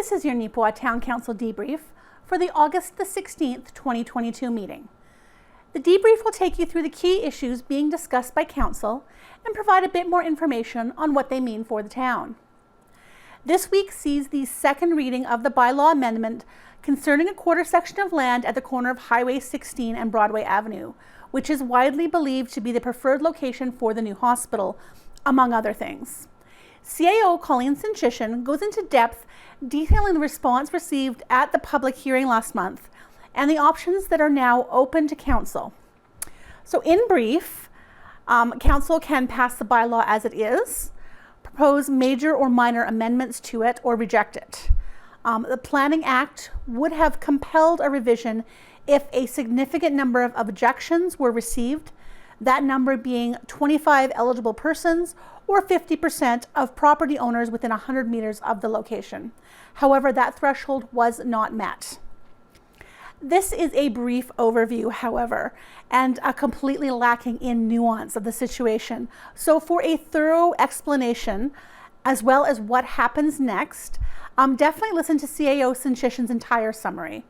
This is your Neepawa Town Council debrief for the August the 16th, 2022 meeting. The debrief will take you through the key issues being discussed by Council and provide a bit more information on what they mean for the town. This week sees the second reading of the bylaw amendment concerning a quarter section of land at the corner of Highway 16 and Broadway Avenue, which is widely believed to be the preferred location for the new hospital, among other things. CAO Colleen Sinchishin goes into depth detailing the response received at the public hearing last month and the options that are now open to Council. So in brief, Council can pass the bylaw as it is, propose major or minor amendments to it, or reject it. The Planning Act would have compelled a revision if a significant number of objections were received, that number being 25 eligible persons or 50% of property owners within 100 meters of the location. However, that threshold was not met. This is a brief overview, however, and a completely lacking in nuance of the situation. So for a thorough explanation, as well as what happens next, definitely listen to CAO Sinchishin's entire summary.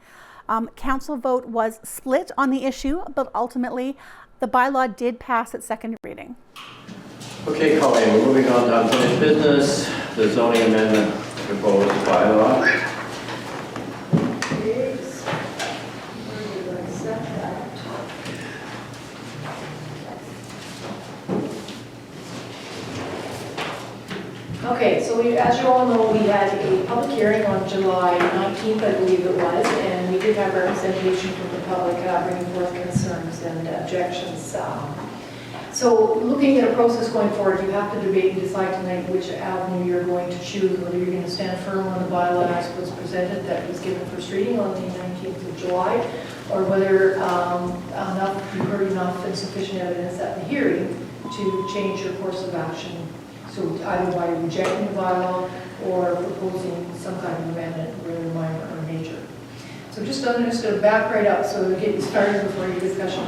Council vote was split on the issue, but ultimately the bylaw did pass its second reading. Okay, Colleen, we're moving on to unfinished business, the zoning amendment proposed bylaw. Okay, so as you all know, we had a public hearing on July 19th, I believe it was, and we did have representation from the public bringing forth concerns and objections. So looking at a process going forward, you have to debate and decide tonight which avenue you're going to choose, whether you're going to stand firm on the bylaw as was presented that was given first reading on the 19th of July, or whether you've heard enough and sufficient evidence at the hearing to change your course of action. So either by rejecting the bylaw or proposing some kind of amendment, really minor or major. So I'm just going to back right up so we'll get you started before your discussion.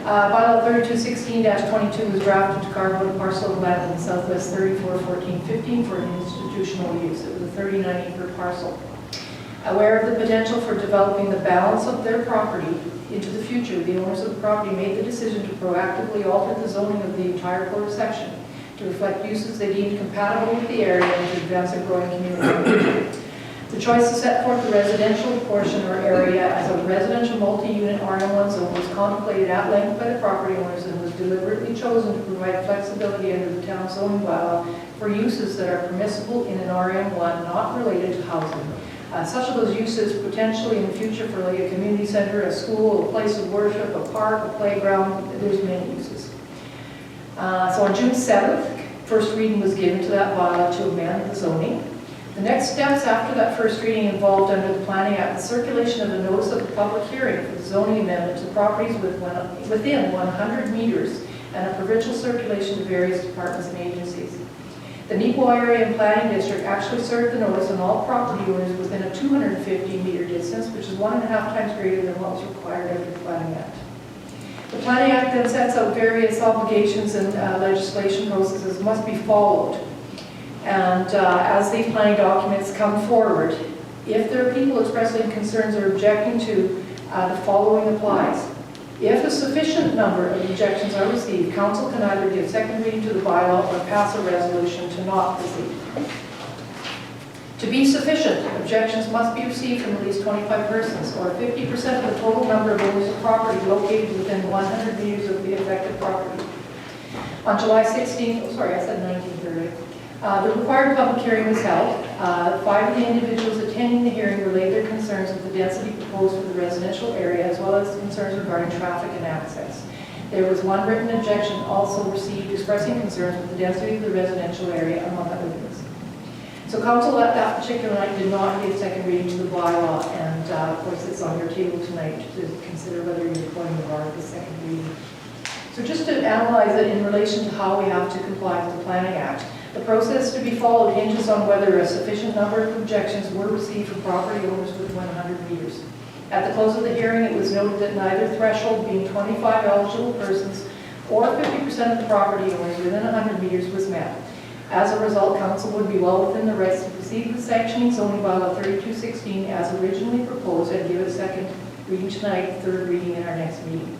Bylaw 3216-22 was drafted to carve out a parcel of land in the southwest 341415 for an institutional use. It was a 39-acre parcel. Aware of the potential for developing the balance of their property into the future, the owners of the property made the decision to proactively alter the zoning of the entire quarter section to reflect uses they deemed compatible with the area and to advance a growing community. The choice to set forth the residential portion or area as a residential multi-unit RM1 zone was contemplated at length by the property owners and was deliberately chosen to provide flexibility under the town zoning bylaw for uses that are permissible in an RM1 not related to housing. Such of those uses potentially in the future for like a community center, a school, a place of worship, a park, a playground, there's many uses. So on June 7th, first reading was given to that bylaw to amend the zoning. The next steps after that first reading involved under the Planning Act the circulation of a notice of the public hearing for the zoning amendment to properties within 100 meters and a provincial circulation to various departments and agencies. The Neepawa Area and Planning District actually served the notice on all property owners within a 250-meter distance, which is 1.5 times greater than what was required under the Planning Act. The Planning Act then sets out various obligations and legislation processes must be followed. And as these planning documents come forward, if there are people expressing concerns or objecting to, the following applies. If a sufficient number of objections are received, Council can either give second reading to the bylaw or pass a resolution to not proceed. To be sufficient, objections must be received from at least 25 persons, or 50% of the total number of owners of property located within 100 meters of the affected property. On July 16th, I said 19th already. The required public hearing was held. 5 of the individuals attending the hearing relayed their concerns with the density proposed for the residential area, as well as concerns regarding traffic and access. There was 1 written objection also received expressing concerns with the density of the residential area, among other things. So Council at that particular night did not give second reading to the bylaw, and of course it's on your table tonight to consider whether you're going to bar the second reading. So just to analyze it in relation to how we have to comply with the Planning Act, the process to be followed hinges on whether a sufficient number of objections were received from property owners within 100 meters. At the close of the hearing, it was noted that neither threshold, being 25 eligible persons or 50% of the property owners within 100 meters, was met. As a result, council would be well within the rights to proceed with sectioning zoning bylaw 3216 as originally proposed and give a second reading tonight, third reading in our next meeting.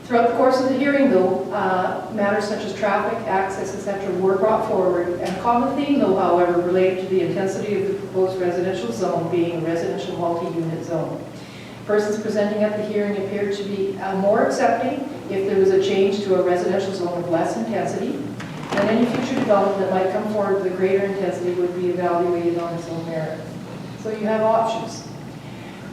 Throughout the course of the hearing, though, matters such as traffic, access, etc. were brought forward, and a common theme, though, however, related to the intensity of the proposed residential zone being a residential multi-unit zone. Persons presenting at the hearing appeared to be more accepting if there was a change to a residential zone of less intensity, and any future development that might come forward with a greater intensity would be evaluated on its own merit. So you have options.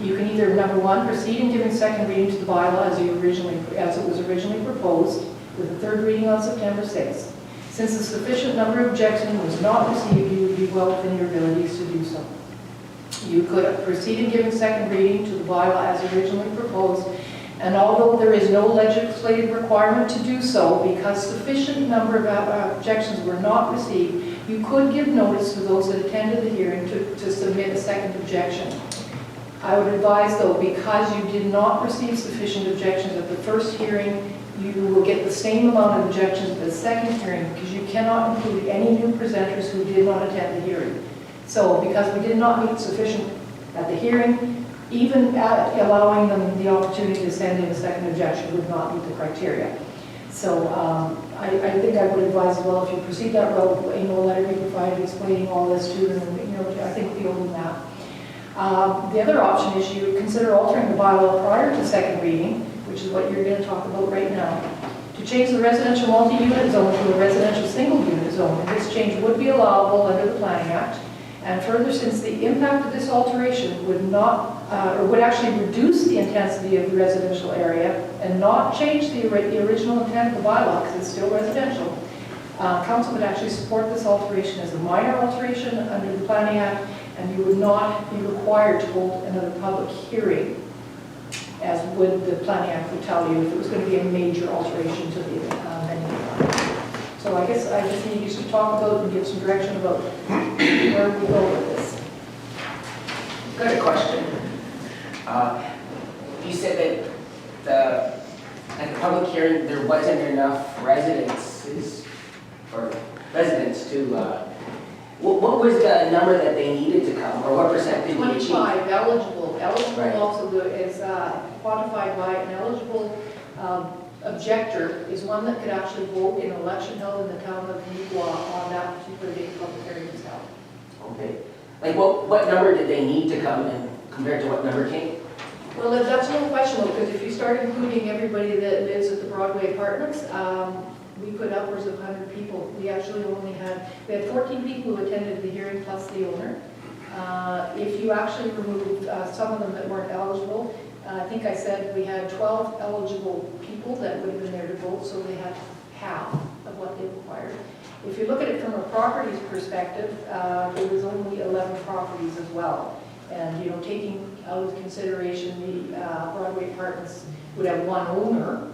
You can either, number one, proceed in giving second reading to the bylaw as it was originally proposed, with a third reading on September 6th. Since a sufficient number of objections was not received, you would be well within your abilities to do so. You could proceed in giving second reading to the bylaw as originally proposed, and although there is no legislative requirement to do so, because sufficient number of objections were not received, you could give notice to those that attended the hearing to submit a second objection. I would advise, though, because you did not receive sufficient objections at the first hearing, you will get the same amount of objections at the second hearing, because you cannot include any new presenters who did not attend the hearing. So, because we did not meet sufficient at the hearing, even allowing them the opportunity to send in a second objection would not meet the criteria. So, I think I would advise as well, if you proceed that route, a letter be provided explaining all this to them, and I think we'll do that. The other option is you consider altering the bylaw prior to second reading, which is what you're going to talk about right now, to change the residential multi-unit zone to a residential single-unit zone. And this change would be allowable under the Planning Act. And further, since the impact of this alteration would not, or would actually reduce the intensity of the residential area and not change the original intent of the bylaw, because it's still residential, council would actually support this alteration as a minor alteration under the Planning Act, and you would not be required to hold another public hearing, as would the Planning Act would tell you if it was going to be a major alteration to the amendment. So I guess I just need you to talk about and give some direction about where we go with this. I've got a question. You said that at the public hearing there wasn't enough residents to what was the number that they needed to come, or what percent did we achieve? 25 eligible. Eligible Right. also is quantified by an eligible objector is one that could actually vote in an election held in the town of Neepawa on that particular day the public hearing was held. Okay. Like what number did they need to come in compared to what number came? Well, that's no question though, because if you start including everybody that lives at the Broadway Apartments, we put upwards of 100 people. We actually only had 14 people who attended the hearing plus the owner. If you actually removed some of them that weren't eligible, I think I said we had 12 eligible people that would have been there to vote, so they had half of what they required. If you look at it from a properties perspective, there was only 11 properties as well. And taking out of consideration the Broadway Apartments would have one owner,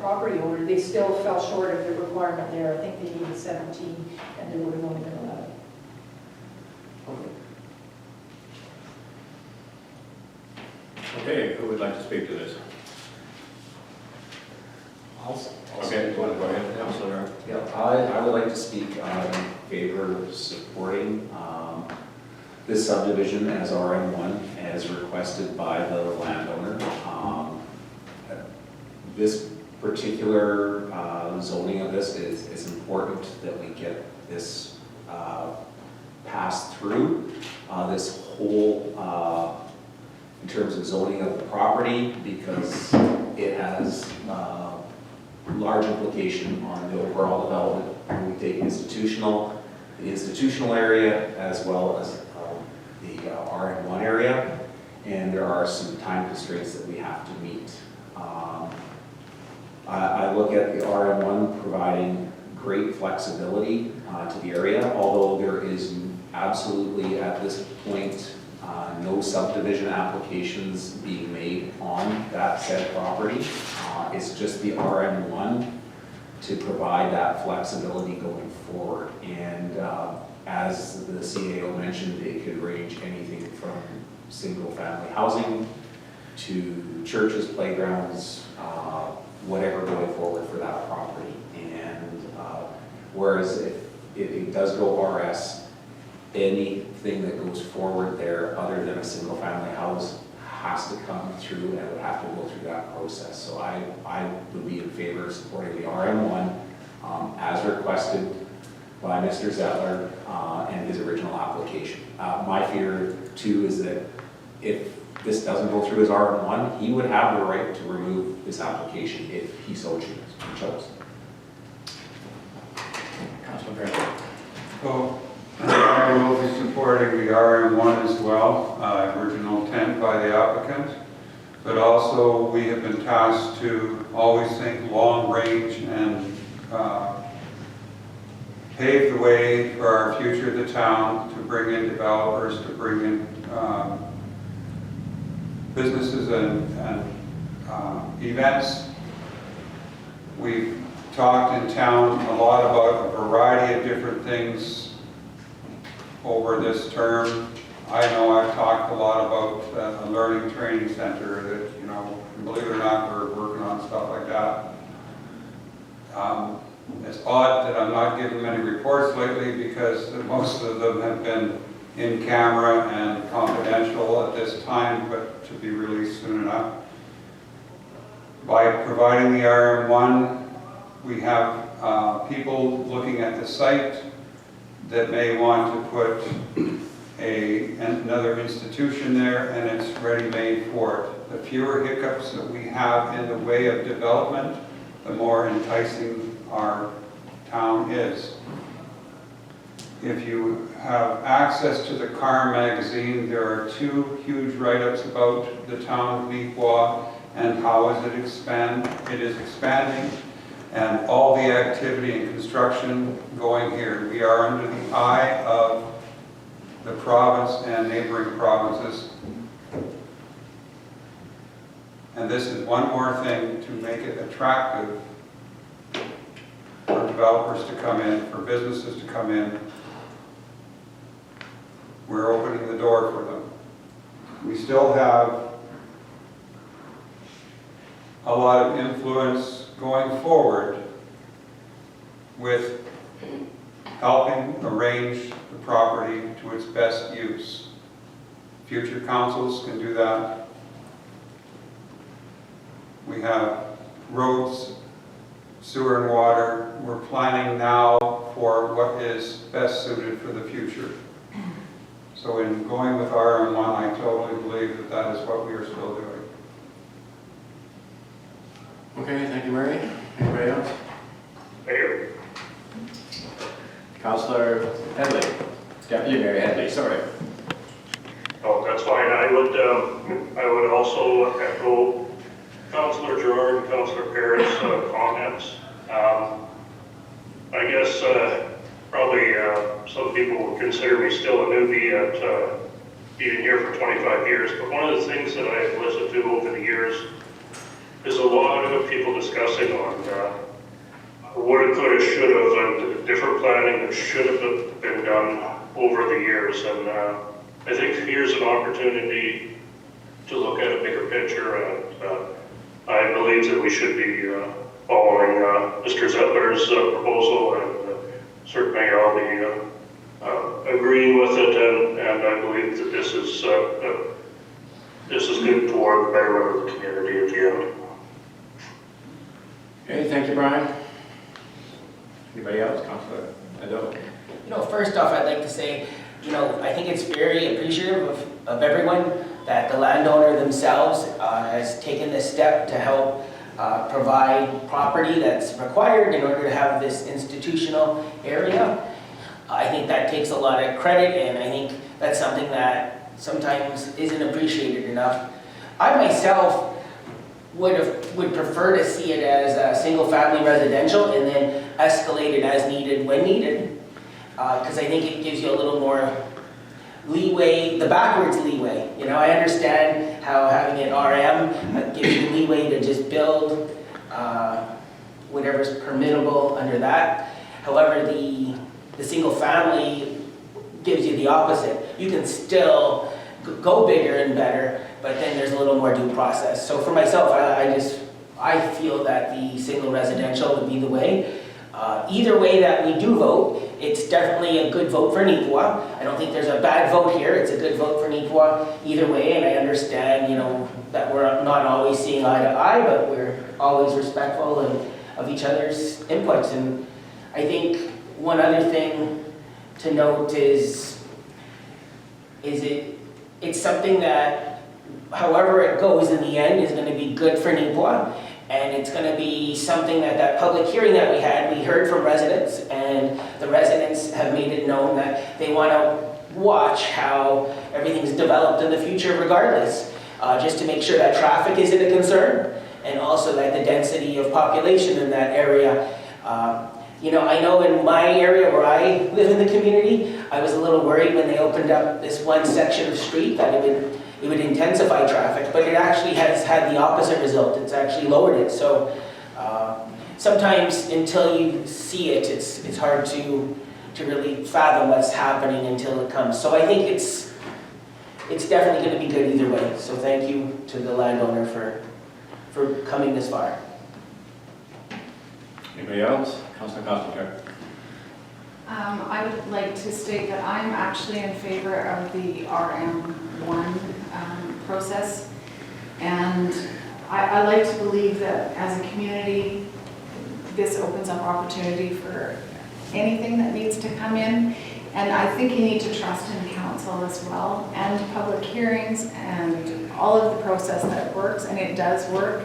property owner, they still fell short of the requirement there. I think they needed 17, and there would have only been 11. Okay, who would like to speak to this? Okay, go ahead, Councilor. Yeah, I would like to speak in favor of supporting this subdivision as RM1 as requested by the landowner. This particular zoning of this is important that we get this passed through. This whole, in terms of zoning of the property, because it has large implication on the overall development. When we take the institutional area as well as the RM1 area, and there are some time constraints that we have to meet. I look at the RM1 providing great flexibility to the area, although there is absolutely at this point no subdivision applications being made on that said property. It's just the RM1 to provide that flexibility going forward. And as the CAO mentioned, it could range anything from single family housing to churches, playgrounds, whatever going forward for that property. And whereas if it does go RS, anything that goes forward there other than a single family house has to come through and it would have to go through that process. So I would be in favor of supporting the RM1 as requested by Mr. Zettler and his original application. My fear too is that if this doesn't go through as RM1, he would have the right to remove this application if he so chose. Councilor Barron. So I will be supporting the RM1 as well, original intent by the applicant. But also we have been tasked to always think long range and pave the way for our future of the town, to bring in developers, to bring in businesses and events. We've talked in town a lot about a variety of different things over this term. I know I've talked a lot about a learning training center that, you know, believe it or not, we're working on stuff like that. It's odd that I'm not getting many reports lately because most of them have been in camera and confidential at this time, but to be released soon enough. By providing the RM1, we have people looking at the site that may want to put another institution there, and it's ready-made for it. The fewer hiccups that we have in the way of development, the more enticing our town is. If you have access to the Car magazine, there are 2 huge write-ups about the town of Neepawa and how is it is expanding, and all the activity and construction going here. We are under the eye of the province and neighboring provinces. And this is one more thing to make it attractive for developers to come in, for businesses to come in. We're opening the door for them. We still have a lot of influence going forward with helping arrange the property to its best use. Future councils can do that. We have roads, sewer and water. We're planning now for what is best suited for the future. So in going with RM1, I totally believe that that is what we are still doing. Okay, thank you, Murray. Anybody else? Mayor. Councilor Headley. Deputy Mayor Headley, sorry. Oh, that's fine. I would also echo Councilor Gerard and Councilor Parrott's comments. I guess probably some people would consider me still a newbie at being here for 25 years, but one of the things that I've listened to over the years is a lot of people discussing on what it could have, should have, and different planning that should have been done over the years. And I think here's an opportunity to look at a bigger picture, and I believe that we should be following Mr. Zettler's proposal, and certainly I'll be agreeing with it, and I believe that this is good for the betterment of the community at the end. Okay, thank you, Brian. Anybody else? Councilor Ado. You know, first off, I'd like to say, you know, I think it's very appreciative of everyone that the landowner themselves has taken this step to help provide property that's required in order to have this institutional area. I think that takes a lot of credit, and I think that's something that sometimes isn't appreciated enough. I myself would prefer to see it as a single-family residential and then escalate it as needed when needed, because I think it gives you a little more leeway, the backwards leeway. You know, I understand how having an RM gives you leeway to just build whatever's permittable under that. However, the single-family gives you the opposite. You can still go bigger and better, but then there's a little more due process. So for myself, I feel that the single residential would be the way. Either way that we do vote, it's definitely a good vote for Neepawa. I don't think there's a bad vote here. It's a good vote for Neepawa either way, and I understand, that we're not always seeing eye to eye, but we're always respectful of each other's inputs. And I think one other thing to note is it's something that, however it goes in the end, is going to be good for Neepawa. And it's going to be something that public hearing that we heard from residents, and the residents have made it known that they want to watch how everything's developed in the future regardless, just to make sure that traffic isn't a concern, and also that the density of population in that area. I know in my area where I live in the community, I was a little worried when they opened up this one section of street that it would intensify traffic, but it actually has had the opposite result. It's actually lowered it. So sometimes until you see it, it's hard to really fathom what's happening until it comes. So I think it's definitely going to be good either way. So thank you to the landowner for coming this far. Anybody else? Councilor Costello. I would like to state that I'm actually in favor of the RM1 process. And I like to believe that as a community, this opens up opportunity for anything that needs to come in. And I think you need to trust in council as well, and public hearings and all of the process that works, and it does work.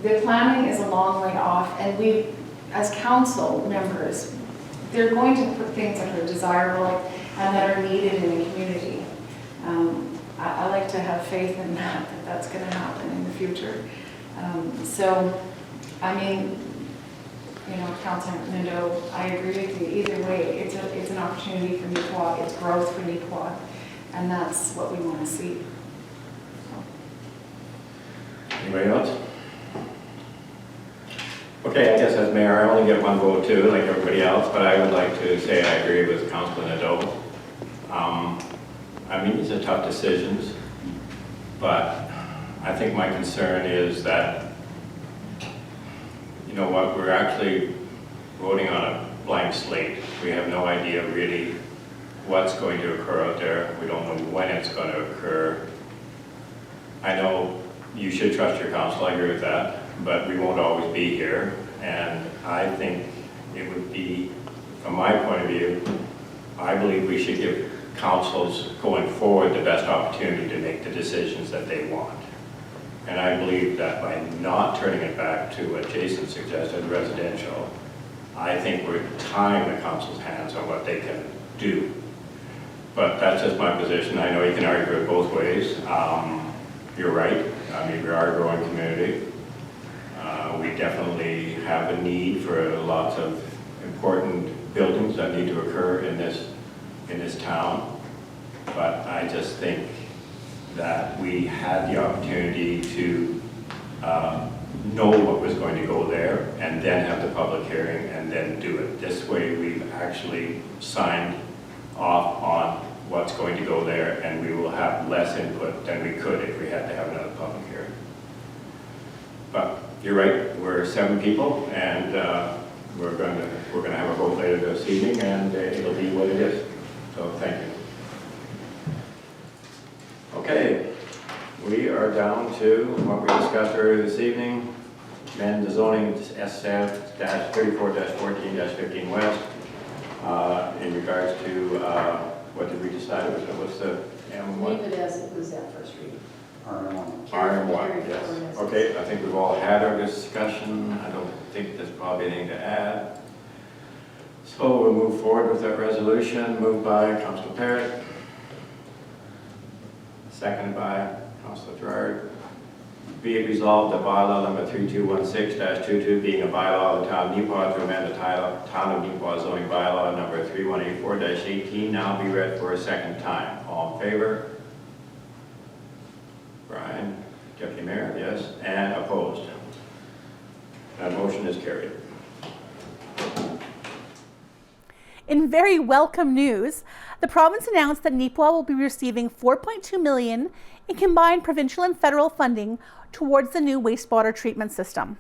The planning is a long way off, and we, as council members, they're going to put things that are desirable and that are needed in the community. I like to have faith in that that's going to happen in the future. Councilor Lindo, I agree with you. Either way, it's an opportunity for Neepawa, it's growth for Neepawa, and that's what we want to see. Anybody else? Okay, I guess as mayor, I only get one vote too, like everybody else, but I would like to say I agree with Councilor Nadeau. These are tough decisions, but I think my concern is that, we're actually voting on a blank slate. We have no idea really what's going to occur out there. We don't know when it's going to occur. I know you should trust your council, I agree with that, but we won't always be here. And I think it would be, from my point of view, I believe we should give councils going forward the best opportunity to make the decisions that they want. And I believe that by not turning it back to what Jason suggested, residential, I think we're tying the council's hands on what they can do. But that's just my position. I know you can argue it both ways. You're right. We are a growing community. We definitely have a need for lots of important buildings that need to occur in this town. But I just think that we had the opportunity to know what was going to go there and then have the public hearing and then do it. This way we've actually signed off on what's going to go there, and we will have less input than we could if we had to have another public hearing. But you're right, we're 7 people, and we're going to have a vote later this evening, and it'll be what it is. So thank you. Okay, we are down to what we discussed earlier this evening, amend the zoning SF-34-14-15 West in regards to what did we decide? What's the M1? Leave it as it was at first reading. RM1, yes. Okay, I think we've all had our discussion. I don't think there's probably anything to add. So we'll move forward with that resolution, moved by Councilor Parrott, seconded by Councilor Gerard. Be it resolved that bylaw number 3216-22 being a bylaw of the town of Neepawa to amend the town of Neepawa zoning bylaw number 3184-18 now be read for a second time. All in favor? Brian, Deputy Mayor, yes, and opposed. That motion is carried. In very welcome news, the province announced that Neepawa will be receiving $4.2 million in combined provincial and federal funding towards the new wastewater treatment system.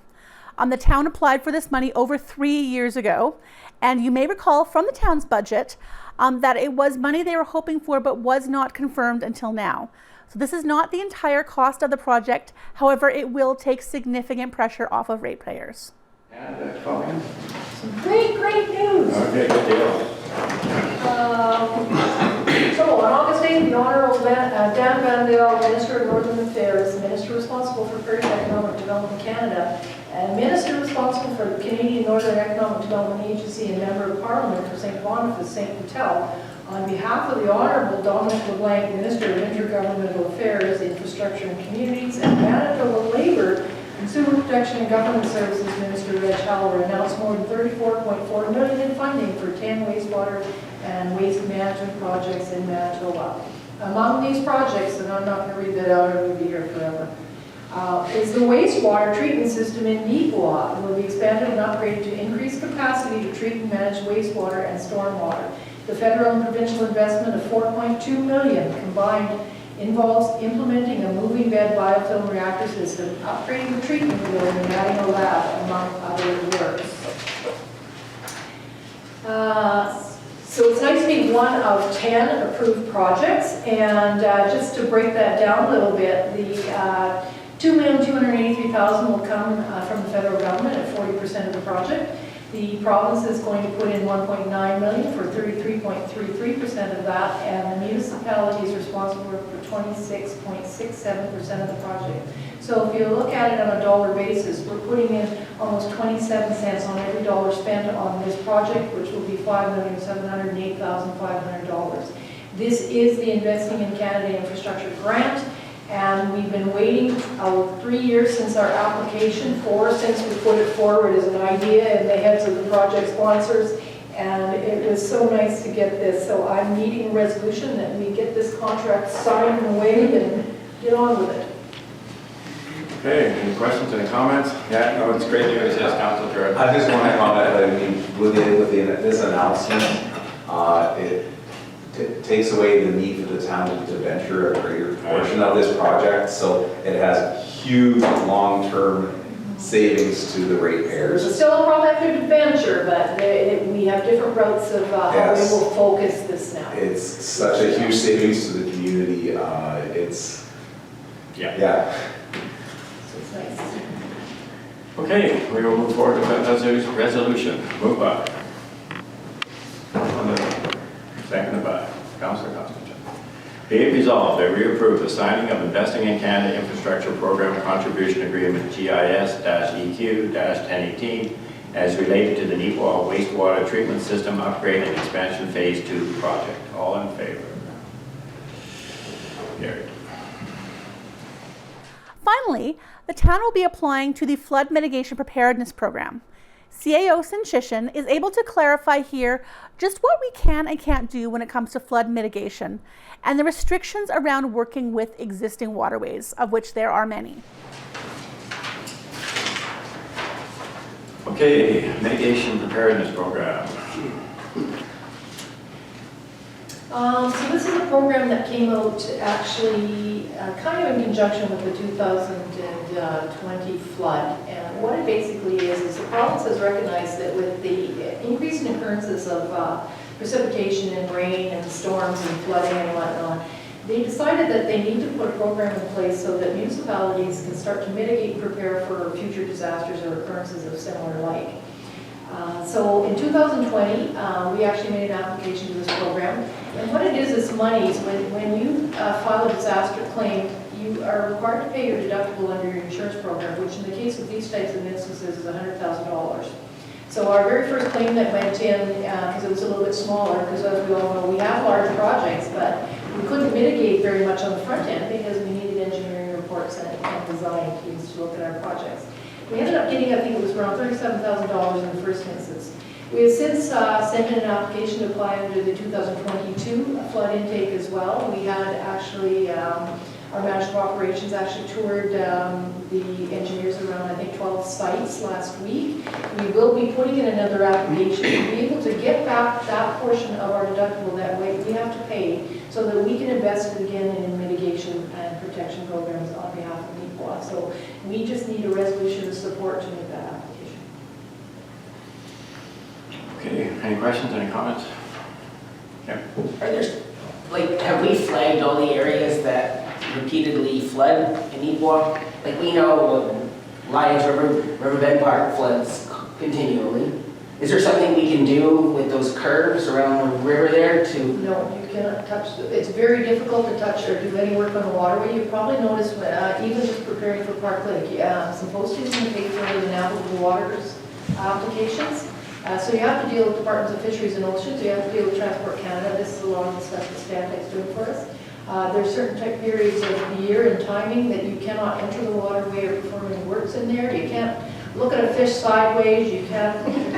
The town applied for this money over 3 years ago, and you may recall from the town's budget that it was money they were hoping for but was not confirmed until now. So this is not the entire cost of the project. However, it will take significant pressure off of ratepayers. And Colleen? Some great news. Okay, good deal. So on August 8th, the Honorable Dan Van Dale, Minister of Northern Affairs, Minister responsible for Prairie Economic Development Canada, and Minister responsible for the Canadian Northern Economic Development Agency and Member of Parliament for St. Boniface, St. Vital, on behalf of the Honorable Dominic LeBlanc, Minister of Intergovernmental Affairs, Infrastructure and Communities, and Manitoba Labour, Consumer Protection and Government Services Minister Reg Haller announced more than $34.4 million in funding for 10 wastewater and waste management projects in Manitoba. Among these projects, and I'm not going to read that out, I will be here forever, is the wastewater treatment system in Neepawa. It will be expanded and upgraded to increase capacity to treat and manage wastewater and stormwater. The federal and provincial investment of $4.2 million combined involves implementing a moving bed biofilm reactor system, upgrading the treatment building, and adding a lab, among other works. So it's nice to be one of 10 approved projects, and just to break that down a little bit, the $2,283,000 will come from the federal government at 40% of the project. The province is going to put in $1.9 million for 33.33% of that, and the municipality is responsible for 26.67% of the project. So if you look at it on a dollar basis, we're putting in almost 27 cents on every dollar spent on this project, which will be $5,708,500. This is the Investing in Canada Infrastructure Grant. And we've been waiting 3 years since our application, since we put it forward as an idea and the heads of the project sponsors, and it was so nice to get this. So I'm needing a resolution that we get this contract signed and waived and get on with it. Okay, any questions, any comments? Yeah, no, it's great news, yes, Councilor Turner. I just want to comment that, I mean, with this announcement, it takes away the need for the town to venture a greater portion of this project, so it has huge long-term savings to the ratepayers. There's still a problem after the venture, but we have different routes of how Yes. we will focus this now. It's such a huge savings to the community. Yeah. So it's nice. Okay, we will move forward with that resolution. Move by. Seconded by Councilor Constantine. Be it resolved that we approve the signing of Investing in Canada Infrastructure Program Contribution Agreement GIS-EQ-1018 as related to the Neepawa Wastewater Treatment System Upgrade and Expansion Phase 2 project. All in favor? Carried. Finally, the town will be applying to the Flood Mitigation Preparedness Program. CAO Sinchishan is able to clarify here just what we can and can't do when it comes to flood mitigation and the restrictions around working with existing waterways, of which there are many. Okay, Mitigation Preparedness Program. So this is a program that came out actually kind of in conjunction with the 2020 flood. And what it basically is the province has recognized that with the increase in occurrences of precipitation and rain and storms and flooding and whatnot, they decided that they need to put a program in place so that municipalities can start to mitigate and prepare for future disasters or occurrences of similar like. So in 2020, we actually made an application to this program. And what it is monies. When you file a disaster claim, you are required to pay your deductible under your insurance program, which in the case of these types of instances is $100,000. So our very first claim that went in, because it was a little bit smaller, because as we all know, we have large projects, but we couldn't mitigate very much on the front end because we needed engineering reports and design teams to look at our projects. We ended up getting, I think it was around $37,000 in the first instance. We have since sent in an application to apply under the 2022 flood intake as well. We had actually, our manager of operations actually toured the engineers around, I think, 12 sites last week. We will be putting in another application to be able to get back that portion of our deductible that way we have to pay so that we can invest it again in mitigation and protection programs on behalf of Neepawa. So we just need a resolution of support to make that happen. Any questions, any comments? Yeah. Are there, like, have we flagged all the areas that repeatedly flood in Neepawa? Like, we know Lions Riverbend Park floods continually. Is there something we can do with those curves around the river there to? No, you cannot touch, it's very difficult to touch or do any work on the waterway. You probably noticed, even just preparing for Park Lake, some postings in the paper with the navigable waters applications. So you have to deal with Departments of Fisheries and Oceans, you have to deal with Transport Canada. This is a lot of the stuff that Stantec's doing for us. There's certain type periods of the year and timing that you cannot enter the waterway or perform any works in there. You can't look at a fish sideways, you can't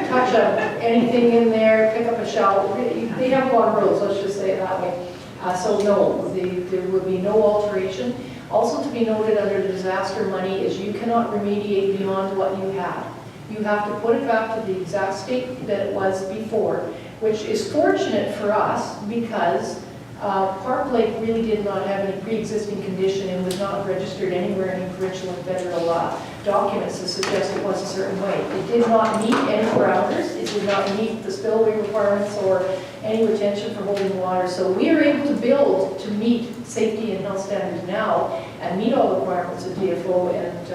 touch anything in there, pick up a shell. They have a lot of rules, let's just say it that way. So no, there would be no alteration. Also to be noted under the disaster money is you cannot remediate beyond what you have. You have to put it back to the exact state that it was before, which is fortunate for us because Park Lake really did not have any pre-existing condition and was not registered anywhere in provincial and federal documents to suggest it was a certain way. It did not meet any parameters. It did not meet the spillway requirements or any retention for holding water. So we are able to build to meet safety and health standards now and meet all the requirements of DFO and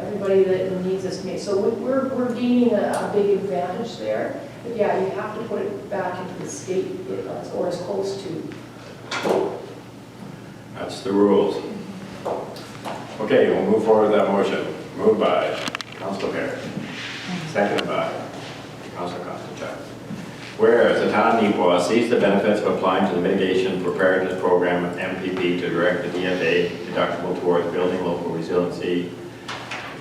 everybody that needs us to meet. So we're gaining a big advantage there. But yeah, you have to put it back into the state or as close to. That's the rules. Okay, we'll move forward with that motion. Moved by Councilor Perry. Seconded by Councilor Costa. Whereas the town of Neepawa sees the benefits of applying to the Mitigation Preparedness Program MPP to direct the DFA deductible towards building local resiliency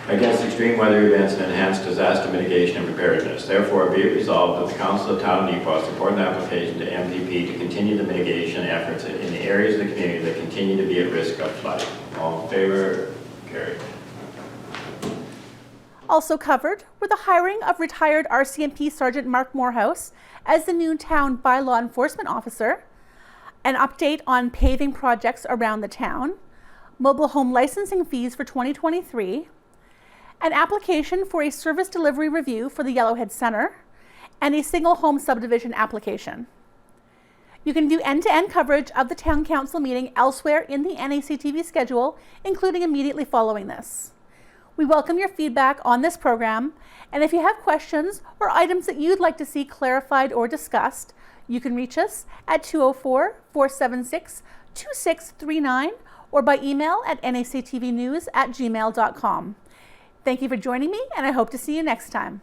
against extreme weather events and enhanced disaster mitigation and preparedness. Therefore, be it resolved that the Council of Town of Neepawa support an application to MPP to continue the mitigation efforts in the areas of the community that continue to be at risk of flooding. All in favor? Carried. Also covered were the hiring of retired RCMP Sergeant Mark Morehouse as the new town bylaw enforcement officer, an update on paving projects around the town, mobile home licensing fees for 2023, an application for a service delivery review for the Yellowhead Center, and a single home subdivision application. You can view end-to-end coverage of the Town Council meeting elsewhere in the NACTV schedule, including immediately following this. We welcome your feedback on this program, and if you have questions or items that you'd like to see clarified or discussed, you can reach us at 204-476-2639 or by email at nactvnews@gmail.com. Thank you for joining me, and I hope to see you next time.